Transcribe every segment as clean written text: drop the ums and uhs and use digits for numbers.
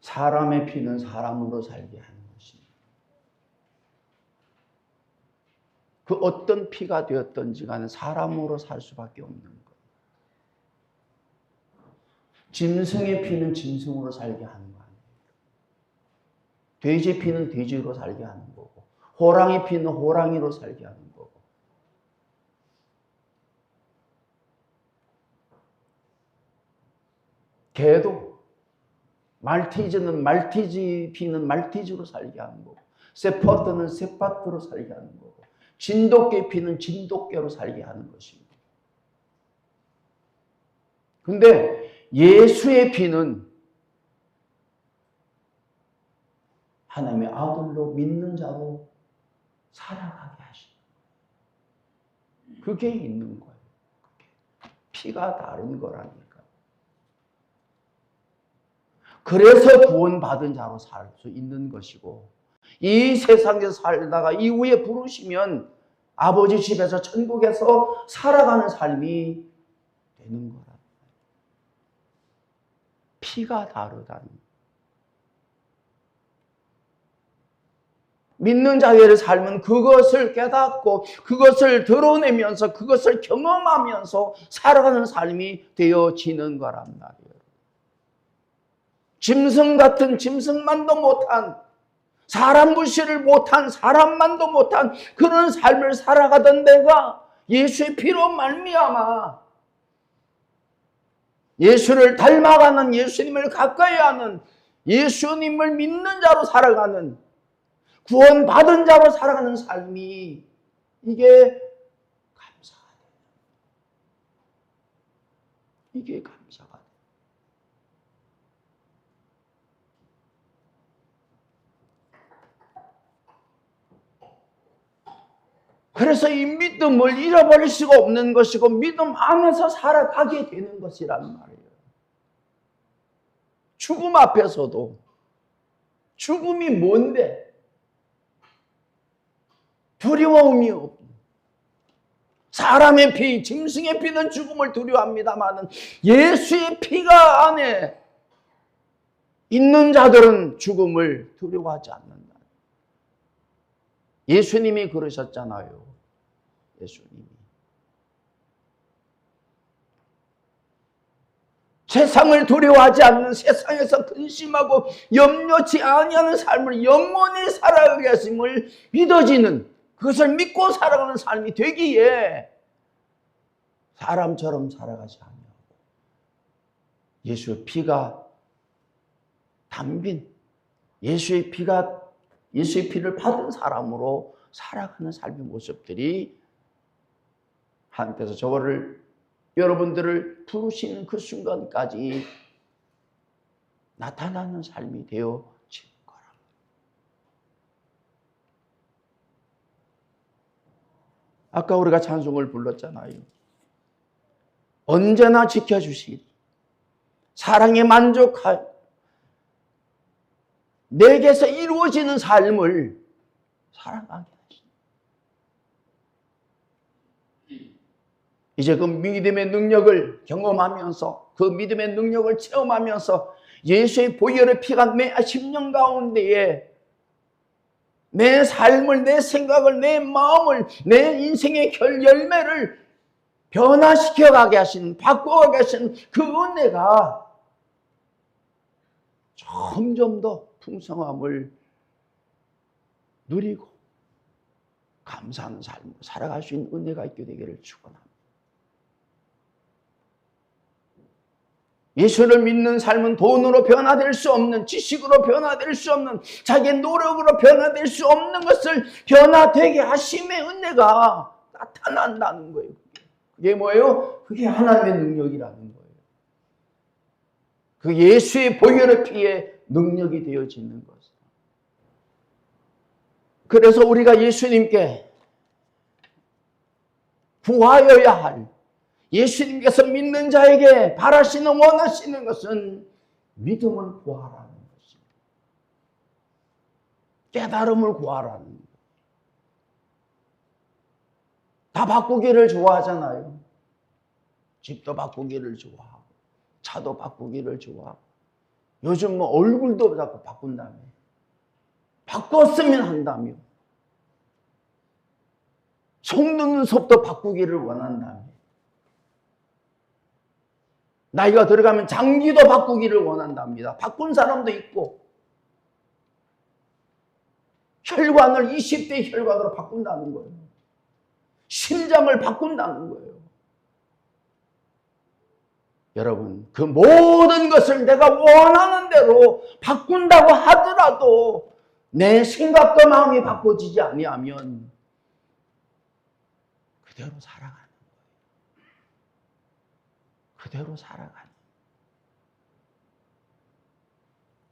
사람의 피는 사람으로 살게 하는 것입니다. 그 어떤 피가 되었든지 간에 사람으로 살 수밖에 없는 거예요. 짐승의 피는 짐승으로 살게 하는 거 아니에요. 돼지의 피는 돼지로 살게 하는 거고, 호랑이 피는 호랑이로 살게 하는 거고. 개도 말티즈는 말티즈 피는 말티즈로 살게 하는 거고, 세파트는 세파트로 살게 하는 거고, 진돗개 피는 진돗개로 살게 하는 것입니다. 근데 예수의 피는 하나님의 아들로 믿는 자로 살아가게 하시는 거예요. 그게 있는 거예요. 피가 다른 거라니까. 그래서 구원받은 자로 살 수 있는 것이고, 이 세상에서 살다가 이후에 부르시면 아버지 집에서 천국에서 살아가는 삶이 되는 거라. 피가 다르다니. 믿는 자의 삶은 그것을 깨닫고 그것을 드러내면서 그것을 경험하면서 살아가는 삶이 되어지는 거란 말이에요. 짐승 같은 짐승만도 못한, 사람 무시를 못한, 사람만도 못한 그런 삶을 살아가던 내가 예수의 피로 말미암아 예수를 닮아가는, 예수님을 가까이 하는, 예수님을 믿는 자로 살아가는, 구원받은 자로 살아가는 삶이, 이게 감사가 돼요. 이게 감사가 돼요. 그래서 이 믿음을 잃어버릴 수가 없는 것이고 믿음 안에서 살아가게 되는 것이란 말이에요. 죽음 앞에서도 죽음이 뭔데? 두려움이 없고, 사람의 피, 짐승의 피는 죽음을 두려워합니다만 예수의 피가 안에 있는 자들은 죽음을 두려워하지 않는다. 예수님이 그러셨잖아요. 예수님이 세상을 두려워하지 않는, 세상에서 근심하고 염려치 아니하는 삶을 영원히 살아가게 하심을 믿어지는, 그것을 믿고 살아가는 삶이 되기에 사람처럼 살아가지 아니하고 예수의 피가 담긴, 예수의 피를 받은 사람으로 살아가는 삶의 모습들이 하나님께서 여러분들을 부르시는 그 순간까지 나타나는 삶이 되어질 거라. 아까 우리가 찬송을 불렀잖아요. 언제나 지켜주시리, 사랑에 만족하여 내게서 이루어지는 삶을 살아가게 하시니, 이제 그 믿음의 능력을 경험하면서, 그 믿음의 능력을 체험하면서 예수의 보혈의 피가 내 심령 가운데에 내 삶을, 내 생각을, 내 마음을, 내 인생의 열매를 변화시켜 가게 하시는, 바꿔가게 하시는 그 은혜가 점점 더 풍성함을 누리고 감사하는 삶을 살아갈 수 있는 은혜가 있게 되기를 축원합니다. 예수를 믿는 삶은 돈으로 변화될 수 없는, 지식으로 변화될 수 없는, 자기의 노력으로 변화될 수 없는 것을 변화되게 하심의 은혜가 나타난다는 거예요. 그게 뭐예요? 그게 하나님의 능력이라는 거예요. 그 예수의 보혈의 피에 능력이 되어지는 것. 그래서 우리가 예수님께 구하여야 할, 예수님께서 믿는 자에게 바라시는, 원하시는 것은 믿음을 구하라는 것입니다. 깨달음을 구하라는 거예요. 다 바꾸기를 좋아하잖아요. 집도 바꾸기를 좋아하고, 차도 바꾸기를 좋아하고, 요즘 뭐 얼굴도 자꾸 바꾼다며. 바꿨으면 한다며. 속눈썹도 바꾸기를 원한다며. 나이가 들어가면 장기도 바꾸기를 원한답니다. 바꾼 사람도 있고. 혈관을 20대 혈관으로 바꾼다는 거예요. 심장을 바꾼다는 거예요. 여러분, 그 모든 것을 내가 원하는 대로 바꾼다고 하더라도 내 생각과 마음이 바꿔지지 아니하면 그대로 살아가는 거예요. 그대로 살아가는.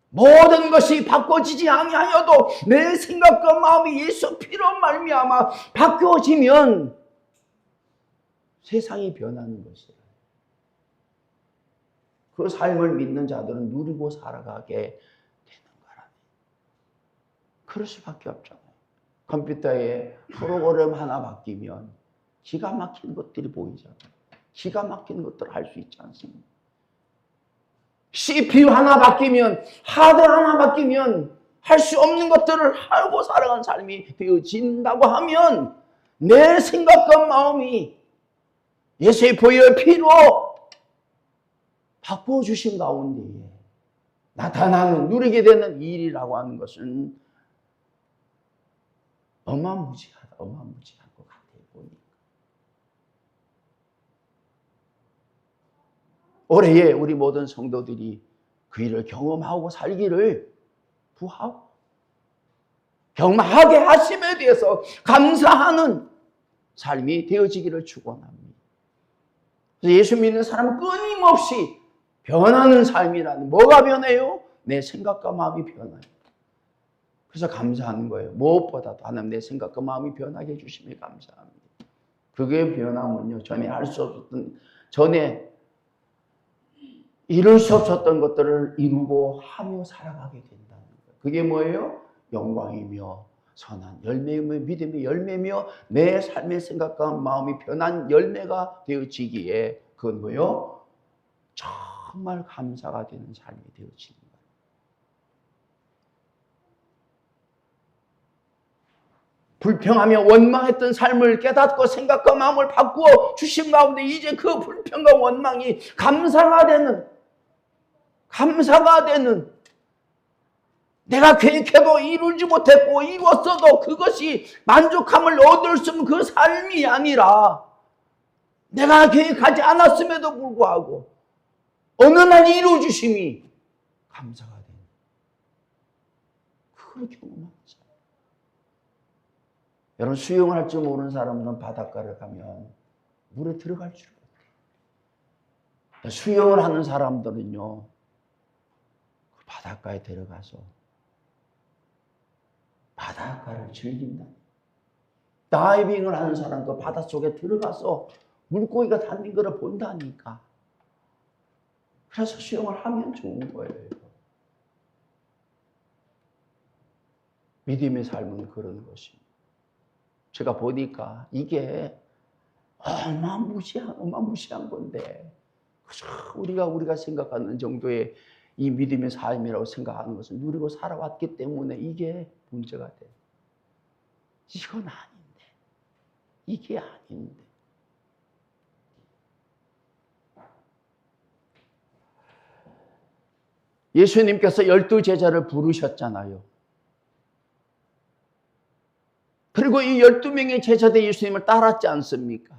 모든 것이 바꿔지지 아니하여도 내 생각과 마음이 예수 피로 말미암아 바뀌어지면 세상이 변하는 것이에요. 그 삶을 믿는 자들은 누리고 살아가게 되는 거라니. 그럴 수밖에 없잖아요. 컴퓨터에 프로그램 하나 바뀌면 기가 막힌 것들이 보이잖아요. 기가 막힌 것들을 할 수 있지 않습니까? CPU 하나 바뀌면, 하드 하나 바뀌면 할 수 없는 것들을 하고 살아가는 삶이 되어진다고 하면 내 생각과 마음이 예수의 보혈 피로 바꿔주신 가운데에 나타나는, 누리게 되는 일이라고 하는 것은 어마무지하다, 어마무지한 것 같아요, 보니까. 올해에 우리 모든 성도들이 그 일을 경험하고 살기를 부하고 경험하게 하심에 대해서 감사하는 삶이 되어지기를 축원합니다. 그래서 예수 믿는 사람은 끊임없이 변하는 삶이라는, 뭐가 변해요? 내 생각과 마음이 변해요. 그래서 감사하는 거예요. 무엇보다도 하나님 내 생각과 마음이 변하게 해주심에 감사합니다. 그게 변하면요, 전에 할 수 없었던, 전에 이룰 수 없었던 것들을 이루고 하며 살아가게 된다는 거예요. 그게 뭐예요? 영광이며 선한 열매이며 믿음의 열매며 내 삶의 생각과 마음이 변한 열매가 되어지기에 그건 뭐예요? 정말 감사가 되는 삶이 되어지는 거예요. 불평하며 원망했던 삶을 깨닫고 생각과 마음을 바꾸어 주신 가운데 이제 그 불평과 원망이 감사가 되는, 내가 계획해도 이루지 못했고 이뤘어도 그것이 만족함을 얻을 수 없는 그 삶이 아니라 내가 계획하지 않았음에도 불구하고 어느 날 이루어주심이 감사가 되는, 그걸 경험하는 사람. 여러분, 수영을 할 줄 모르는 사람은 바닷가를 가면 물에 들어갈 줄 몰라요. 수영을 하는 사람들은요, 그 바닷가에 들어가서 바닷가를 즐긴다. 다이빙을 하는 사람도 바닷속에 들어가서 물고기가 닿는 것을 본다니까. 그래서 수영을 하면 좋은 거예요. 믿음의 삶은 그런 것입니다. 제가 보니까 이게 어마무시한 건데, 우리가 생각하는 정도의 이 믿음의 삶이라고 생각하는 것을 누리고 살아왔기 때문에 이게 문제가 돼요. 이건 아닌데, 이게 아닌데. 예수님께서 12제자를 부르셨잖아요. 그리고 이 12명의 제자들 예수님을 따랐지 않습니까?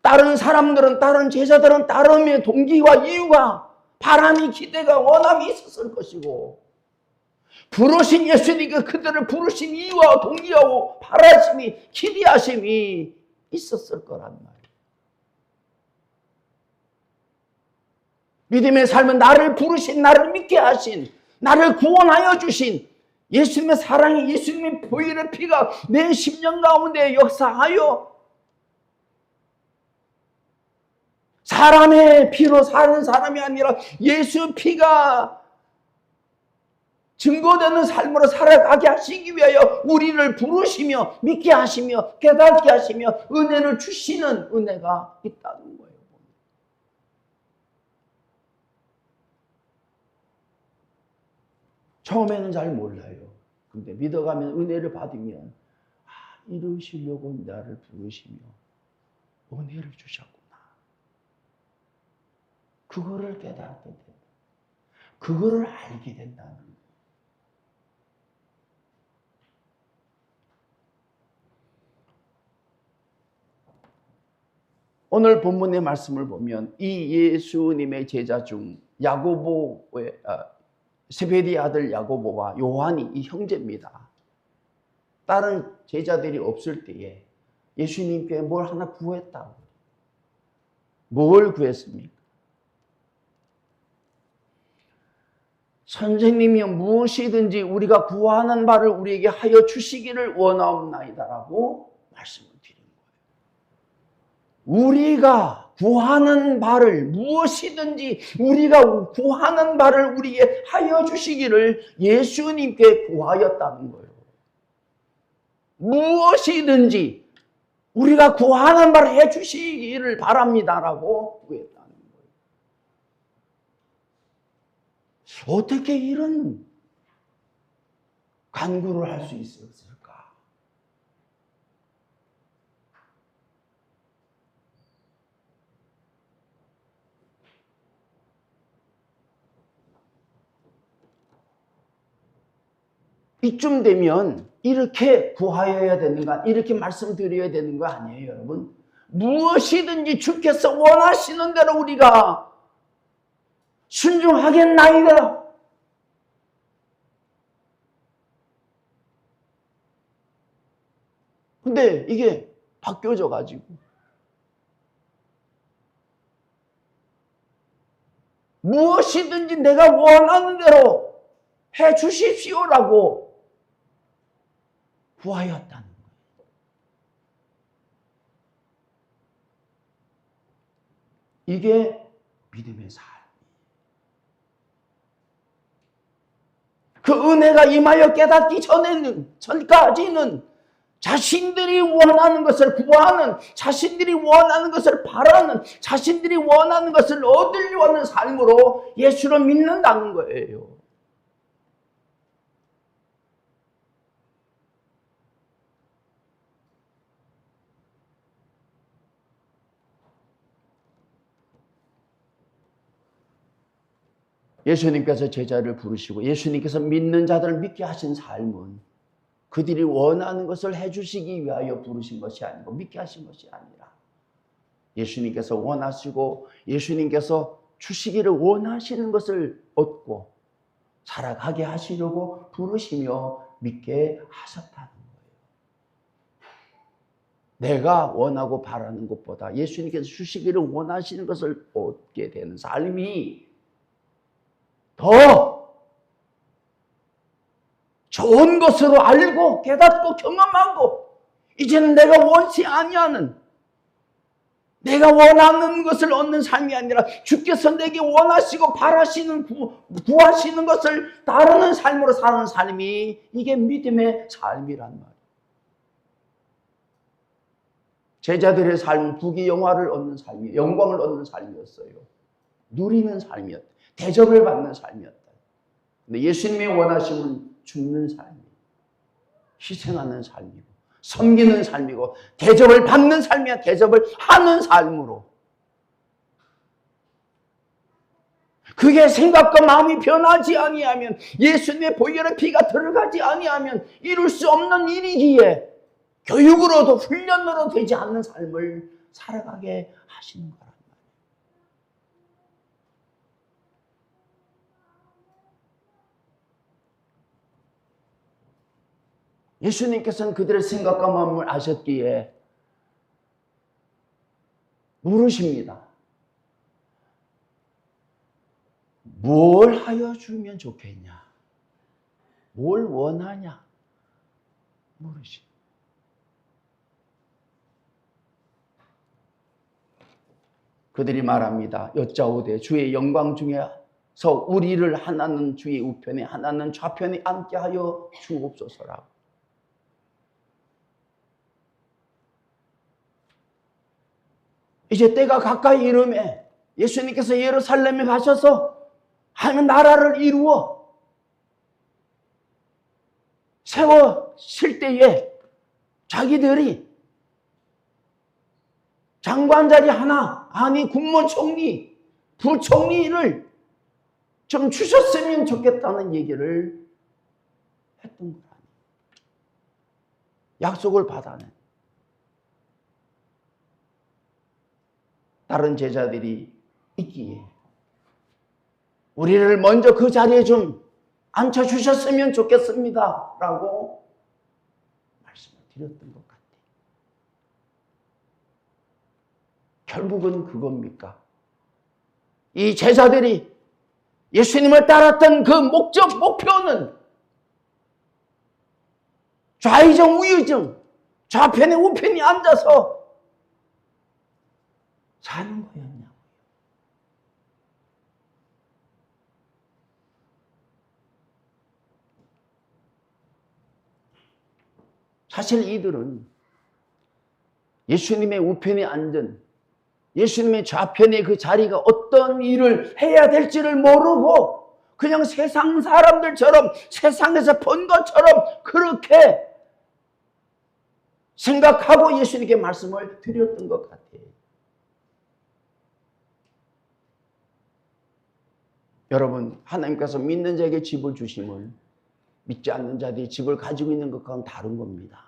다른 사람들은, 다른 제자들은 따름의 동기와 이유가, 바람이, 기대가, 원함이 있었을 것이고, 부르신 예수님께 그들을 부르신 이유와 동기하고 바라심이, 기대하심이 있었을 거란 말이에요. 믿음의 삶은 나를 부르신, 나를 믿게 하신, 나를 구원하여 주신 예수님의 사랑이, 예수님의 보혈의 피가 내 심령 가운데 역사하여 사람의 피로 사는 사람이 아니라 예수 피가 증거되는 삶으로 살아가게 하시기 위하여 우리를 부르시며 믿게 하시며 깨닫게 하시며 은혜를 주시는 은혜가 있다는 거예요. 처음에는 잘 몰라요. 근데 믿어가면 은혜를 받으면 이루시려고 나를 부르시며 은혜를 주셨구나. 그거를 깨닫게 된다. 그거를 알게 된다는 거예요. 오늘 본문의 말씀을 보면 이 예수님의 제자 중 야고보의 세베디 아들 야고보와 요한이 이 형제입니다. 다른 제자들이 없을 때에 예수님께 뭘 하나 구했다고. 뭘 구했습니까? 선생님이 무엇이든지 우리가 구하는 바를 우리에게 하여 주시기를 원하옵나이다라고 말씀을 드린 거예요. 우리가 구하는 바를 무엇이든지 우리가 구하는 바를 우리에게 하여 주시기를 예수님께 구하였다는 거예요. 무엇이든지 우리가 구하는 바를 해 주시기를 바랍니다라고 구했다는 거예요. 어떻게 이런 간구를 할 수 있었을까? 이쯤 되면 이렇게 구하여야 되는가? 이렇게 말씀드려야 되는 거 아니에요, 여러분? 무엇이든지 주께서 원하시는 대로 우리가 순종하겠나이다. 근데 이게 바뀌어져 가지고 무엇이든지 내가 원하는 대로 해 주십시오라고 구하였다는 거예요. 이게 믿음의 삶. 그 은혜가 임하여 깨닫기 전까지는 자신들이 원하는 것을 구하는, 자신들이 원하는 것을 바라는, 자신들이 원하는 것을 얻으려고 하는 삶으로 예수를 믿는다는 거예요. 예수님께서 제자를 부르시고 예수님께서 믿는 자들을 믿게 하신 삶은 그들이 원하는 것을 해주시기 위하여 부르신 것이 아니고 믿게 하신 것이 아니라 예수님께서 원하시고 예수님께서 주시기를 원하시는 것을 얻고 살아가게 하시려고 부르시며 믿게 하셨다는 거예요. 내가 원하고 바라는 것보다 예수님께서 주시기를 원하시는 것을 얻게 되는 삶이 더 좋은 것으로 알고 깨닫고 경험하고 이제는 내가 원치 아니하는 내가 원하는 것을 얻는 삶이 아니라 주께서 내게 원하시고 바라시는 구하시는 것을 따르는 삶으로 사는 삶이 이게 믿음의 삶이란 말이에요. 제자들의 삶은 부귀영화를 얻는 삶이에요. 영광을 얻는 삶이었어요. 누리는 삶이었다. 대접을 받는 삶이었다. 근데 예수님이 원하시는 죽는 삶이에요. 희생하는 삶이고 섬기는 삶이고 대접을 받는 삶이야. 대접을 하는 삶으로. 그게 생각과 마음이 변하지 아니하면 예수님의 보혈의 피가 들어가지 아니하면 이룰 수 없는 일이기에 교육으로도 훈련으로도 되지 않는 삶을 살아가게 하시는 거란 말이에요. 예수님께서는 그들의 생각과 마음을 아셨기에 물으십니다. 뭘 하여 주면 좋겠냐? 뭘 원하냐? 물으십니다. 그들이 말합니다. 여짜오되 주의 영광 중에서 우리를 하나는 주의 우편에 하나는 좌편에 앉게 하여 주옵소서라고. 이제 때가 가까이 이르매 예수님께서 예루살렘에 가셔서 하나님 나라를 이루어 세워질 때에 자기들이 장관 자리 하나, 아니 국무총리, 부총리를 좀 주셨으면 좋겠다는 얘기를 했던 거 아니에요. 약속을 받아낸. 다른 제자들이 있기에 우리를 먼저 그 자리에 좀 앉혀주셨으면 좋겠습니다 라고 말씀을 드렸던 것 같아요. 결국은 그겁니까? 이 제자들이 예수님을 따랐던 그 목적, 목표는 좌의정, 우의정, 좌편에 우편이 앉아서 사는 거였냐고요. 사실 이들은 예수님의 우편에 앉은 예수님의 좌편의 그 자리가 어떤 일을 해야 될지를 모르고 그냥 세상 사람들처럼 세상에서 본 것처럼 그렇게 생각하고 예수님께 말씀을 드렸던 것 같아요. 여러분, 하나님께서 믿는 자에게 집을 주심은 믿지 않는 자들이 집을 가지고 있는 것과는 다른 겁니다.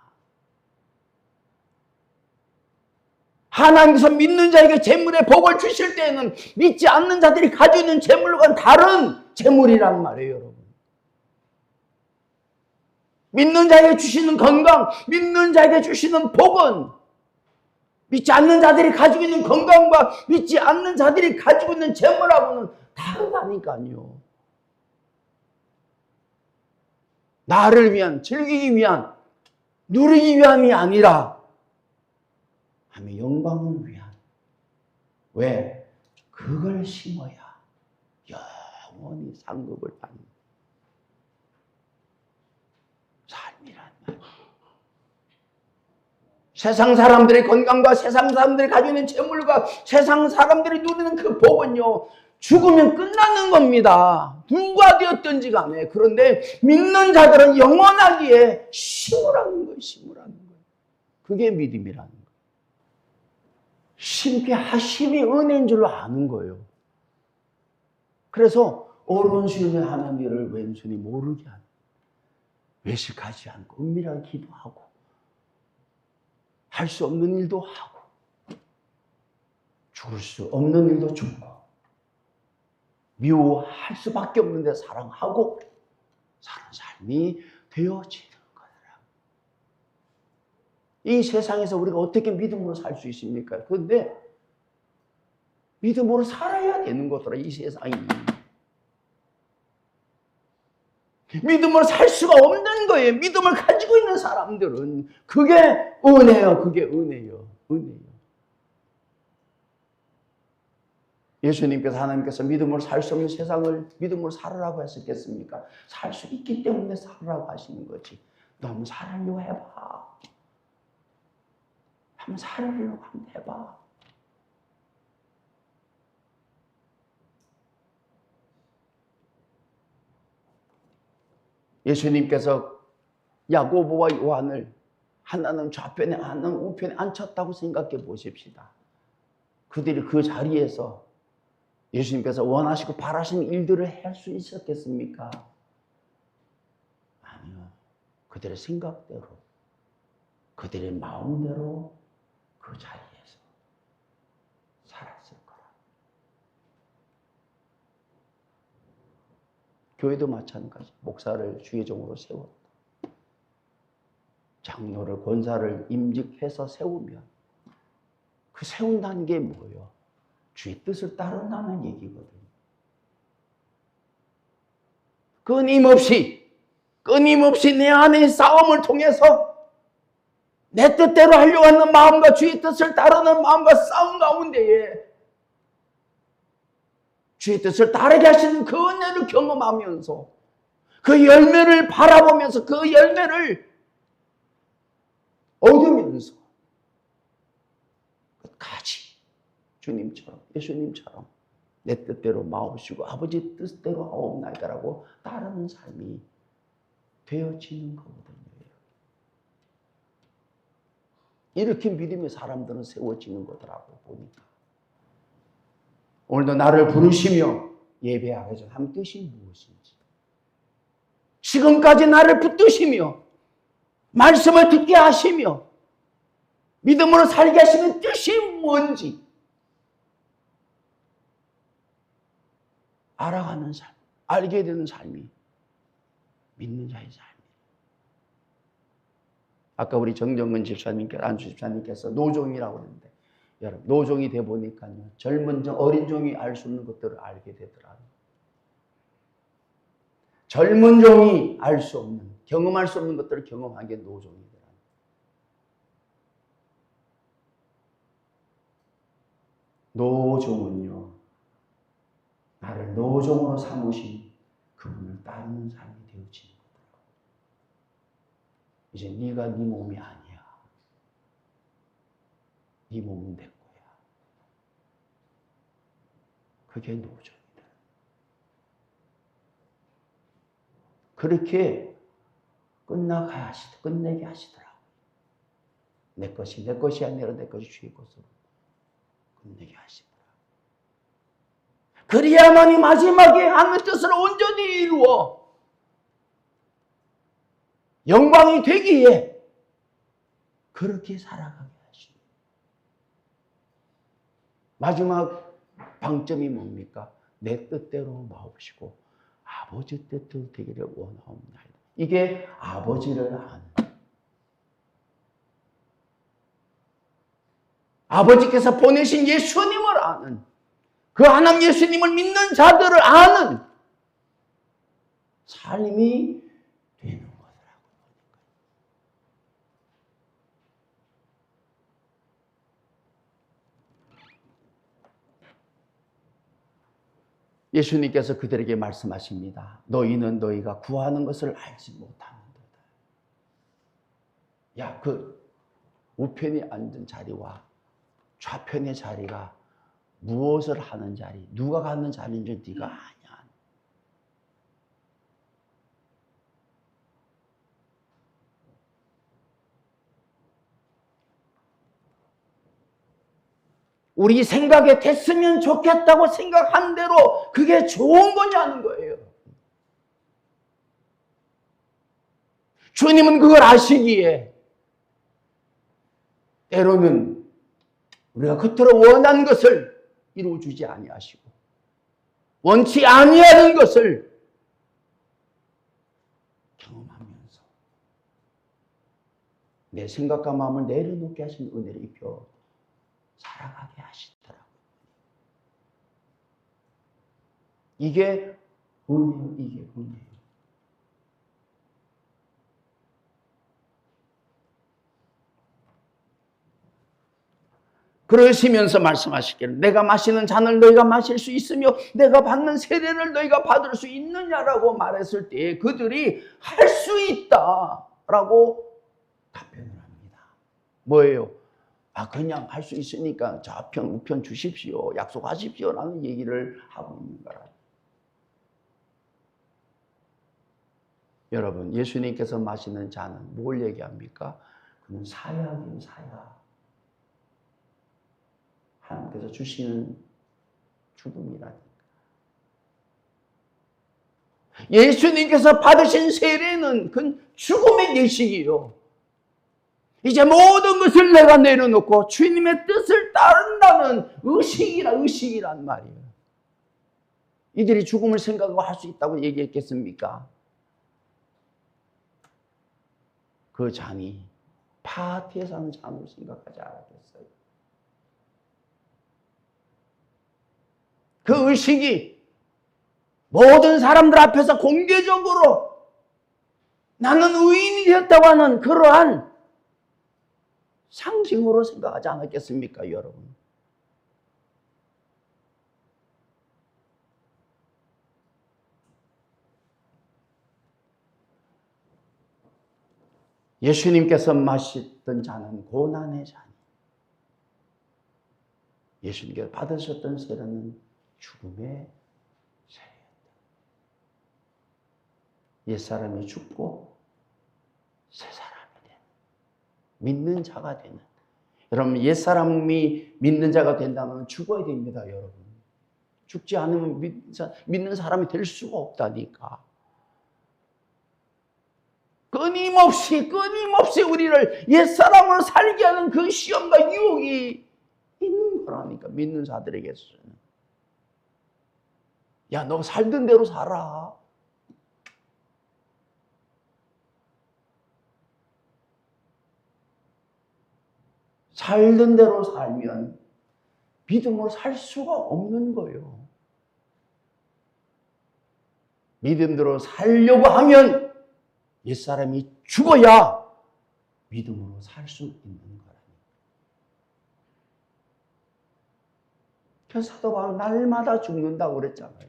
하나님께서 믿는 자에게 재물의 복을 주실 때에는 믿지 않는 자들이 가지고 있는 재물과는 다른 재물이란 말이에요, 여러분. 믿는 자에게 주시는 건강, 믿는 자에게 주시는 복은 믿지 않는 자들이 가지고 있는 건강과 믿지 않는 자들이 가지고 있는 재물하고는 다르다니까요. 나를 위한, 즐기기 위한, 누리기 위함이 아니라 하나님의 영광을 위한. 왜? 그걸 심어야 영원히 상급을 받는 삶이란 말이에요. 세상 사람들의 건강과 세상 사람들이 가지고 있는 재물과 세상 사람들이 누리는 그 복은요, 죽으면 끝나는 겁니다. 누가 되었든지 간에. 그런데 믿는 자들은 영원하기에 심으라는 거예요. 심으라는 거예요. 그게 믿음이라는 거예요. 심게 하심이 은혜인 줄로 아는 거예요. 그래서 오른손이 하는 일을 왼손이 모르게 하는, 외식하지 않고 은밀하게 기도하고 할 수 없는 일도 하고 죽을 수 없는 일도 죽고 미워할 수밖에 없는데 사랑하고 사는 삶이 되어지는 거더라. 이 세상에서 우리가 어떻게 믿음으로 살 수 있습니까? 그런데 믿음으로 살아야 되는 거더라, 이 세상이. 믿음으로 살 수가 없는 거예요. 믿음을 가지고 있는 사람들은. 그게 은혜요. 그게 은혜요. 은혜요. 예수님께서, 하나님께서 믿음으로 살 수 없는 세상을 믿음으로 살으라고 했었겠습니까? 살 수 있기 때문에 살으라고 하시는 거지. 너 한번 살으려고 해봐. 한번 살으려고 한번 해봐. 예수님께서 야고보와 요한을 하나는 좌편에 하나는 우편에 앉혔다고 생각해 보십시다. 그들이 그 자리에서 예수님께서 원하시고 바라시는 일들을 할 수 있었겠습니까? 아니요. 그들의 생각대로, 그들의 마음대로 그 자리에서 살았을 거라. 교회도 마찬가지. 목사를 주의종으로 세웠다. 장로를, 권사를 임직해서 세우면 그 세운다는 게 뭐예요? 주의 뜻을 따른다는 얘기거든요. 끊임없이 내 안의 싸움을 통해서 내 뜻대로 하려고 하는 마음과 주의 뜻을 따르는 마음과 싸움 가운데에 주의 뜻을 따르게 하시는 그 은혜를 경험하면서 그 열매를 바라보면서 그 열매를 얻으면서 끝까지 주님처럼, 예수님처럼 내 뜻대로 마옵시고 아버지 뜻대로 하옵나이다라고 따르는 삶이 되어지는 거거든요. 이렇게 믿음의 사람들은 세워지는 거더라고 보니까. 오늘도 나를 부르시며 예배하게 전 한 뜻이 무엇인지, 지금까지 나를 붙드시며 말씀을 듣게 하시며 믿음으로 살게 하시는 뜻이 뭔지 알아가는 삶, 알게 되는 삶이 믿는 자의 삶이에요. 아까 우리 정정근 집사님께서, 안수 집사님께서 노종이라고 그러는데, 여러분 노종이 돼 보니까요, 젊은 종, 어린 종이 알 수 없는 것들을 알게 되더라고요. 젊은 종이 알 수 없는, 경험할 수 없는 것들을 경험한 게 노종이더라고요. 노종은요, 나를 노종으로 삼으신 그분을 따르는 삶이 되어지는 거더라고요. 이제 네가 네 몸이 아니야. 네 몸은 내 거야. 그게 노종이다. 그렇게 끝내게 하시더라고요. 내 것이 아니라 내 것이 주의 것으로 끝내게 하시더라고요. 그리야만이 마지막에 하나님의 뜻을 온전히 이루어 영광이 되기에 그렇게 살아가게 하십니다. 마지막 방점이 뭡니까? 내 뜻대로 마옵시고 아버지 뜻대로 되기를 원하옵나이다. 이게 아버지를 아는, 아버지께서 보내신 예수님을 아는, 그 하나님 예수님을 믿는 자들을 아는 삶이 되는 거더라고요. 예수님께서 그들에게 말씀하십니다. 너희는 너희가 구하는 것을 알지 못하는도다. 야, 그 우편에 앉은 자리와 좌편의 자리가 무엇을 하는 자리, 누가 가는 자리인 줄 네가 아냐. 우리 생각에 됐으면 좋겠다고 생각한 대로 그게 좋은 거냐는 거예요. 주님은 그걸 아시기에 때로는 우리가 겉으로 원하는 것을 이루어주지 아니하시고 원치 아니하는 것을 경험하면서 내 생각과 마음을 내려놓게 하신 은혜를 입혀 살아가게 하시더라고요. 이게 은혜예요. 이게 은혜예요. 그러시면서 말씀하시기를 내가 마시는 잔을 너희가 마실 수 있으며 내가 받는 세례를 너희가 받을 수 있느냐라고 말했을 때 그들이 할 수 있다라고 답변을 합니다. 뭐예요? 그냥 할 수 있으니까 좌편 우편 주십시오. 약속하십시오. 라는 얘기를 하고 있는 거라. 여러분, 예수님께서 마시는 잔은 뭘 얘기합니까? 그는 사약이에요. 사약. 하나님께서 주시는 죽음이라니까. 예수님께서 받으신 세례는 그 죽음의 예식이요. 이제 모든 것을 내가 내려놓고 주님의 뜻을 따른다는 의식이란 말이에요. 이들이 죽음을 생각하고 할 수 있다고 얘기했겠습니까? 그 잔이 파티에서 하는 잔으로 생각하지 않았겠어요. 그 의식이 모든 사람들 앞에서 공개적으로 나는 의인이 되었다고 하는 그러한 상징으로 생각하지 않았겠습니까, 여러분? 예수님께서 마셨던 잔은 고난의 잔이, 예수님께서 받으셨던 세례는 죽음의 세례였다. 옛사람이 죽고 새 사람이 되는, 믿는 자가 되는. 여러분, 옛사람이 믿는 자가 된다면 죽어야 됩니다, 여러분. 죽지 않으면 믿는 사람이 될 수가 없다니까. 끊임없이 우리를 옛사람으로 살게 하는 그 시험과 유혹이 있는 거라니까, 믿는 자들에게서는. 야, 너 살던 대로 살아. 살던 대로 살면 믿음으로 살 수가 없는 거예요. 믿음대로 살려고 하면 옛사람이 죽어야 믿음으로 살 수 있는 거라니. 그래서 사도 바울은 날마다 죽는다고 그랬잖아요.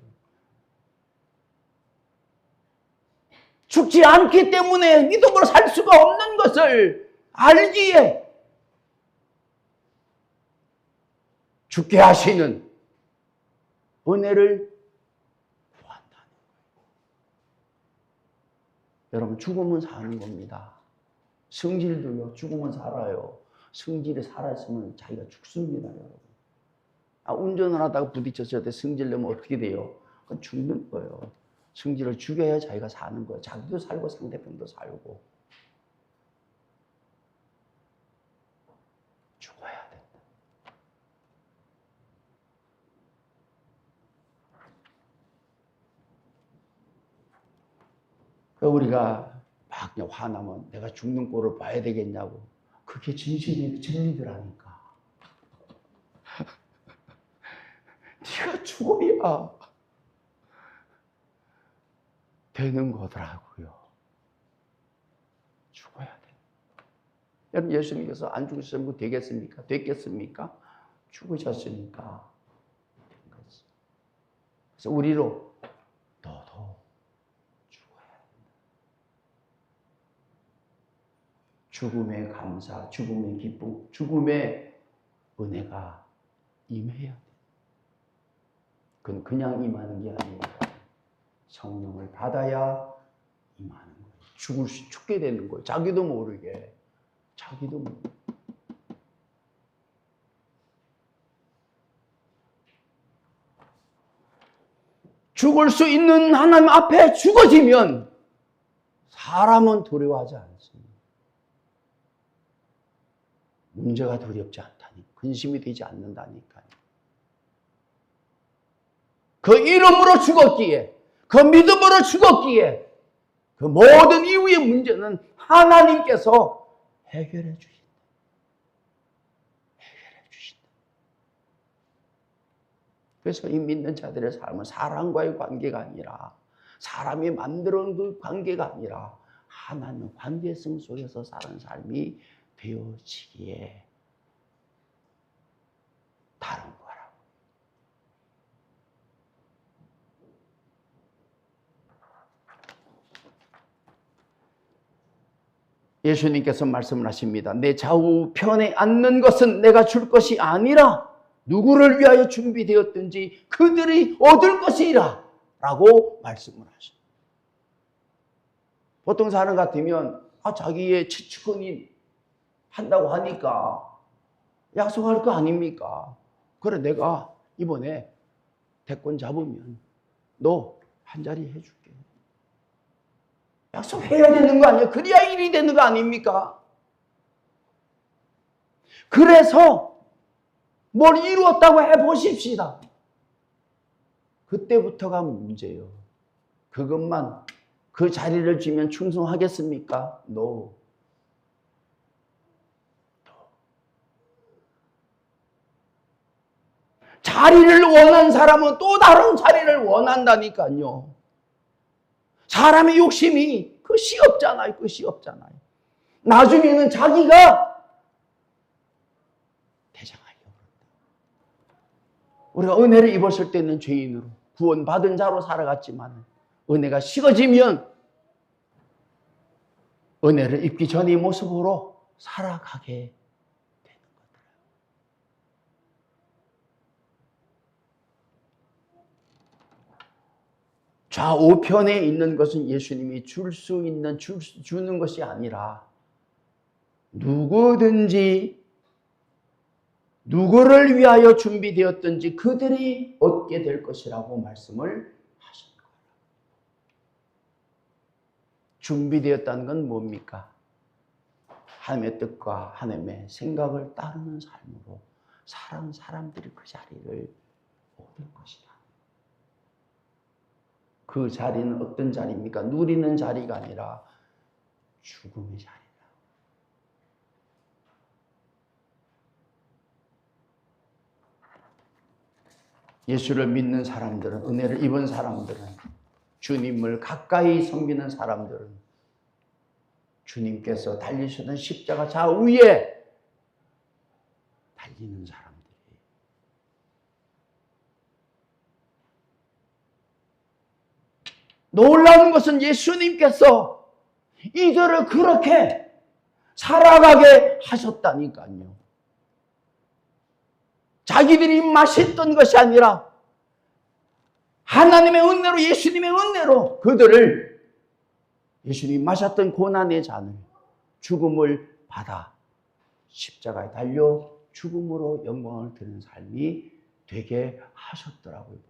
죽지 않기 때문에 믿음으로 살 수가 없는 것을 알기에 죽게 하시는 은혜를 구한다는 거예요. 여러분, 죽으면 사는 겁니다. 성질도요, 죽으면 살아요. 성질이 살아있으면 자기가 죽습니다, 여러분. 운전을 하다가 부딪혔을 때 성질 내면 어떻게 돼요? 그건 죽는 거예요. 성질을 죽여야 자기가 사는 거예요. 자기도 살고 상대편도 살고. 죽어야 된다. 우리가 막 화나면 내가 죽는 꼴을 봐야 되겠냐고. 그게 진리더라니까. 네가 죽어야 되는 거더라고요. 죽어야 돼. 여러분, 예수님께서 안 죽으시면 되겠습니까? 됐겠습니까? 죽으셨으니까 된 거지. 그래서 우리로 너도 죽어야 된다. 죽음의 감사, 죽음의 기쁨, 죽음의 은혜가 임해야 돼. 그건 그냥 임하는 게 아닙니다. 성령을 받아야 임하는 거예요. 죽게 되는 거예요. 자기도 모르게. 죽을 수 있는 하나님 앞에 죽어지면 사람은 두려워하지 않습니다. 문제가 두렵지 않다니, 근심이 되지 않는다니까요. 그 이름으로 죽었기에, 그 믿음으로 죽었기에 그 모든 이후의 문제는 하나님께서 해결해 주신다. 그래서 이 믿는 자들의 삶은 사람과의 관계가 아니라, 사람이 만들어 놓은 그 관계가 아니라 하나님의 관계성 속에서 사는 삶이 되어지기에 다른 거라고. 예수님께서 말씀을 하십니다. 내 좌우편에 앉는 것은 내가 줄 것이 아니라 누구를 위하여 준비되었든지 그들이 얻을 것이라 라고 말씀을 하십니다. 보통 사람 같으면 자기의 지치건이 한다고 하니까 약속할 거 아닙니까? 그래, 내가 이번에 대권 잡으면 너 한 자리 해줄게. 약속해야 되는 거 아니에요? 그래야 일이 되는 거 아닙니까? 그래서 뭘 이루었다고 해보십시다. 그때부터가 문제예요. 그것만, 그 자리를 주면 충성하겠습니까? No. 자리를 원한 사람은 또 다른 자리를 원한다니까요. 사람의 욕심이 끝이 없잖아요. 나중에는 자기가 대장하려고 그런다. 우리가 은혜를 입었을 때는 죄인으로, 구원받은 자로 살아갔지만 은혜가 식어지면 은혜를 입기 전의 모습으로 살아가게 되는 거더라고요. 좌우편에 있는 것은 예수님이 주는 것이 아니라 누구든지 누구를 위하여 준비되었든지 그들이 얻게 될 것이라고 말씀을 하신 거예요. 준비되었다는 건 뭡니까? 하나님의 뜻과 하나님의 생각을 따르는 삶으로 사는 사람들이 그 자리를 얻을 것이다. 그 자리는 어떤 자리입니까? 누리는 자리가 아니라 죽음의 자리다. 예수를 믿는 사람들은, 은혜를 입은 사람들은, 주님을 가까이 섬기는 사람들은 주님께서 달리시던 십자가 좌우에 달리는 사람들이 놀라운 것은 예수님께서 이들을 그렇게 살아가게 하셨다니까요. 자기들이 맛있던 것이 아니라 하나님의 은혜로, 예수님의 은혜로 그들을 예수님이 마셨던 고난의 잔을, 죽음을 받아 십자가에 달려 죽음으로 영광을 드리는 삶이 되게 하셨더라고요, 보니까.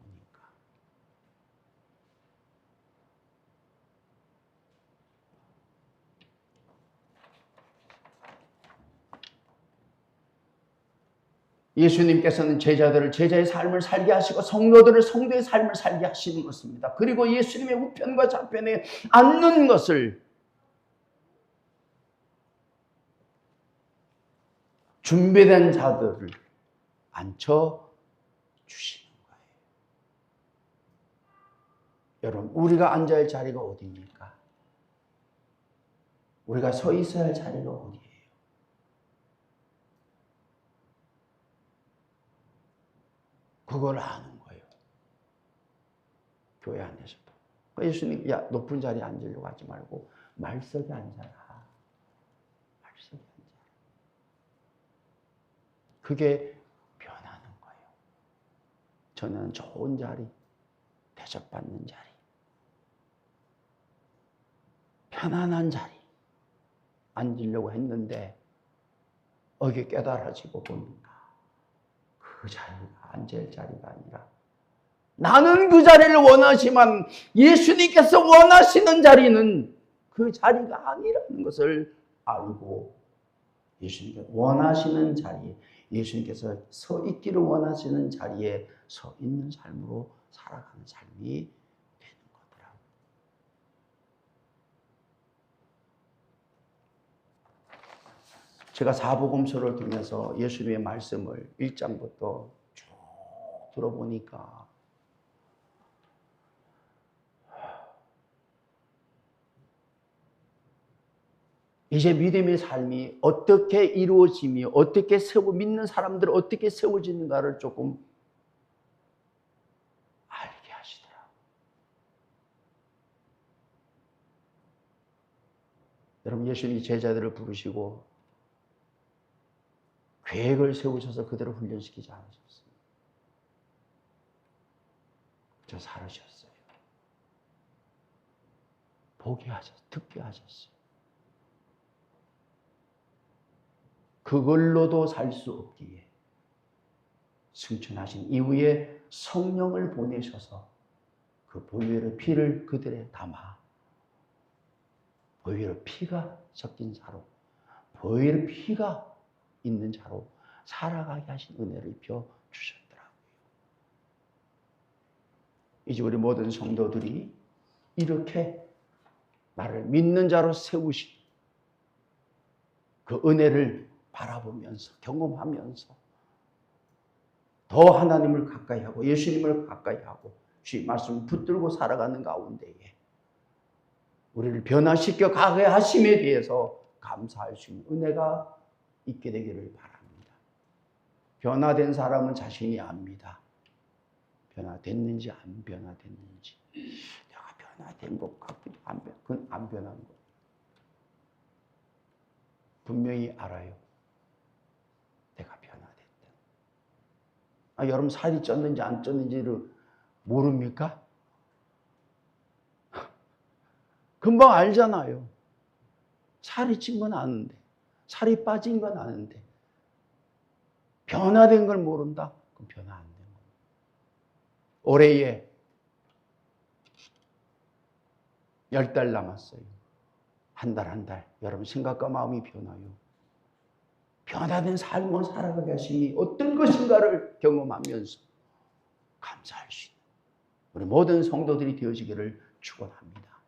예수님께서는 제자들을 제자의 삶을 살게 하시고 성도들을 성도의 삶을 살게 하시는 것입니다. 그리고 예수님의 우편과 좌편에 앉는 것을 준비된 자들을 앉혀 주시는 거예요. 여러분, 우리가 앉아야 할 자리가 어디입니까? 우리가 서 있어야 할 자리가 어디예요? 그걸 아는 거예요. 교회 안에서도. 예수님, 야, 높은 자리에 앉으려고 하지 말고 말석에 앉아라. 말석에 앉아라. 그게 변하는 거예요. 저는 좋은 자리, 대접받는 자리, 편안한 자리 앉으려고 했는데 어게 깨달아지고 보니까 그 자리가 앉을 자리가 아니라 나는 그 자리를 원하지만 예수님께서 원하시는 자리는 그 자리가 아니라는 것을 알고 예수님께서 원하시는 자리에, 예수님께서 서 있기를 원하시는 자리에 서 있는 삶으로 살아가는 삶이 되는 거더라고요. 제가 사복음서를 통해서 예수님의 말씀을 1장부터 쭉 들어보니까 이제 믿음의 삶이 어떻게 이루어지며 어떻게 믿는 사람들을 어떻게 세워지는가를 조금 알게 하시더라고요. 여러분, 예수님이 제자들을 부르시고 계획을 세우셔서 그들을 훈련시키지 않으셨어요. 저 살으셨어요. 보게 하셨어요. 듣게 하셨어요. 그걸로도 살 수 없기에 승천하신 이후에 성령을 보내셔서 그 보혈의 피를 그들에 담아 보혈의 피가 섞인 자로, 보혈의 피가 있는 자로 살아가게 하신 은혜를 입혀 주셨더라고요. 이제 우리 모든 성도들이 이렇게 나를 믿는 자로 세우신 그 은혜를 바라보면서 경험하면서 더 하나님을 가까이 하고 예수님을 가까이 하고 주의 말씀을 붙들고 살아가는 가운데에 우리를 변화시켜 가게 하심에 대해서 감사할 수 있는 은혜가 있게 되기를 바랍니다. 변화된 사람은 자신이 압니다. 변화됐는지 안 변화됐는지. 내가 변화된 것 같기도 그건 안 변한 것. 분명히 알아요. 내가 변화됐다. 여러분 살이 쪘는지 안 쪘는지를 모릅니까? 금방 알잖아요. 살이 찐 건 아는데, 살이 빠진 건 아는데, 변화된 걸 모른다? 그럼 변화 안 된 거예요. 올해에 10달 남았어요. 한 달. 여러분 생각과 마음이 변화요. 변화된 삶을 살아가게 하시니 어떤 것인가를 경험하면서 감사할 수 있는 우리 모든 성도들이 되어지기를 축원합니다.